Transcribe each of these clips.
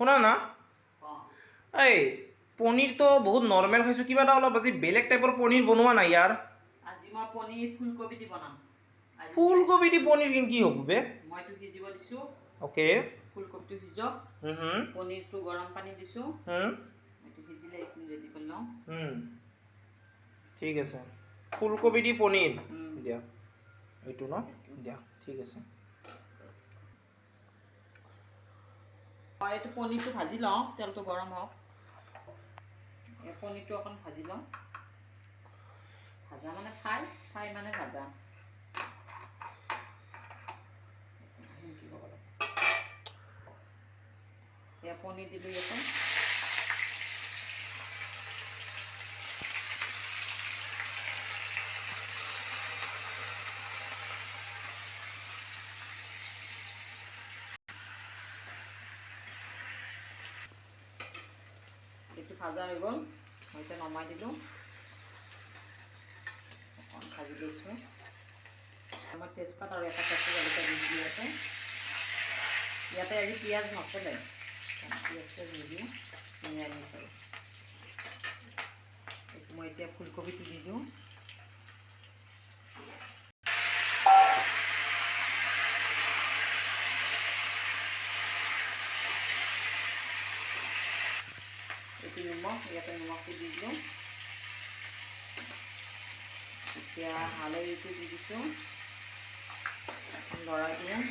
শুনা না এই পনীৰটো বহুত নৰ্মেল খাইছোঁ কিবা এটা অলপ আজি বেলেগ টাইপৰ পনীৰ বনোৱা নাই ইয়াৰ আজি মই পনীৰ ফুলকবি দি বনাম ফুলকবি দি পনীৰ কি হ'ব বে মইতো সিজিব দিছোঁ ওকে ফুলকবিটো সিজক পনীৰটো গৰম পানী দিছোঁ এইটো সিজিলে এইখিনি ৰেডি কৰি লওঁ ঠিক আছে ফুলকবি দি পনীৰ দিয়া এইটো ন দিয়া ঠিক আছে মই এইটো পনীৰটো ভাজি লওঁ তেলটো গৰম হওক এই পনীৰটো অকণ ভাজি লওঁ ভাজা মানে ফ্ৰাই মানে ভাজা এয়া পনীৰ দিলোঁ ইয়াতে এইটো ভাজা হৈ গ'ল মই এতিয়া নমাই দিলোঁ অকণ ভাজি লৈছোঁ মই তেজপাত আৰু এটা কেঁচা জলকীয়া দি দিলোঁ ইয়াতে আজি পিঁয়াজ নচলে পিঁয়াজটো নিদিওঁ নিৰামিষ আৰু এইটো মই এতিয়া ফুলকবিটো দি দিওঁ এইটো নিমখ ইয়াতে নিমখটো দি দিলোঁ এতিয়া হালধিটো দি দিছোঁ লৰাই দিওঁ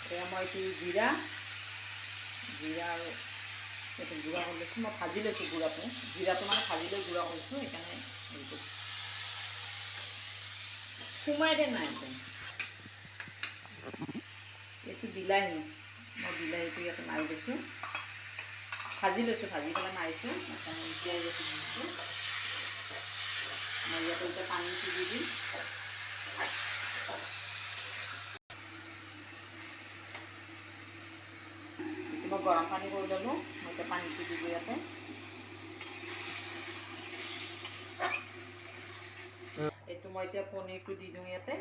এয়া মই এইটো জিৰা আৰু এইটো গুড়া কৰি লৈছোঁ মই ভাজি লৈছোঁ জিৰাটো মানে ভাজি লৈ গুড়া কৰিছোঁ সেইকাৰণে এইটো সোমাই দে নাই এইটো বিলাহী মই বিলাহীটো ইয়াতে মাৰি দিছোঁ ভাজি লৈছোঁ ভাজি পেলাই মাৰিছোঁ এতিয়া ইয়াতে দিছোঁ মই ইয়াতে এতিয়া পানীটো দি দিম মই গৰম পানী কৰি ল'লোঁ মই এতিয়া পানীটো দিলোঁ ইয়াতে এইটো মই এতিয়া পনীৰটো দি দিওঁ ইয়াতে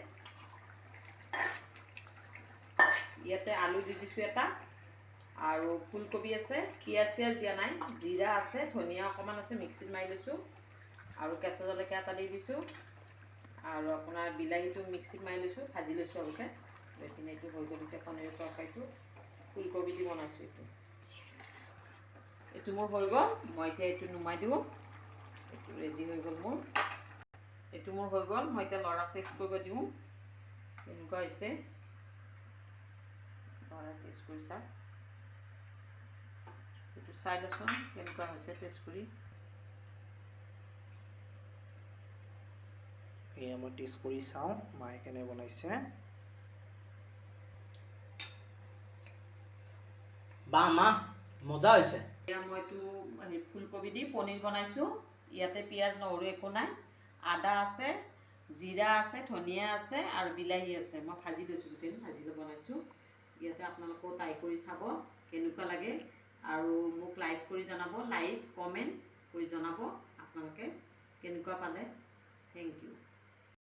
আলু দি দিছোঁ এটা আৰু ফুলকবি আছে পিঁয়াজ চিয়াজ দিয়া নাই জিৰা আছে ধনিয়া অকণমান আছে মিক্সিত মাৰি লৈছোঁ আৰু কেঁচা জলকীয়া এটা দি দিছোঁ আৰু আপোনাৰ বিলাহীটো মিক্সিত মাৰি লৈছোঁ ভাজি লৈছোঁ আগতে এইখিনি এইটো হৈ গ'ল এতিয়া পনীৰৰ তৰকাৰীটো ফুলকবি দি বনাইছোঁ এইটো মোৰ হৈ গ'ল মই এতিয়া এইটো নুমাই দিওঁ এইটো ৰেডি হৈ গ'ল মোৰ হৈ গ'ল মই এতিয়া ল'ৰাক টেষ্ট কৰিব দিওঁ কেনেকুৱা হৈছে ল'ৰাই টেষ্ট কৰি চাওক এইটো চাই লচোন কেনেকুৱা হৈছে টেষ্ট কৰি এয়া মই টেষ্ট কৰি চাওঁ মায়ে কেনে বনাইছে বা মা মজা হৈছে এয়া মই এইটো ফুলকবি দি পনীৰ বনাইছোঁ ইয়াতে পিঁয়াজ নহৰু একো নাই আদা আছে জিৰা আছে ধনিয়া আছে আৰু বিলাহী আছে মই ভাজি লৈছোঁ গোটেই ভাজি লৈ বনাইছোঁ ইয়াতে আপোনালোকেও ট্ৰাই কৰি চাব কেনেকুৱা লাগে আৰু মোক লাইক কৰি জনাব কমেণ্ট কৰি জনাব আপোনালোকে কেনেকুৱা পালে থেংক ইউ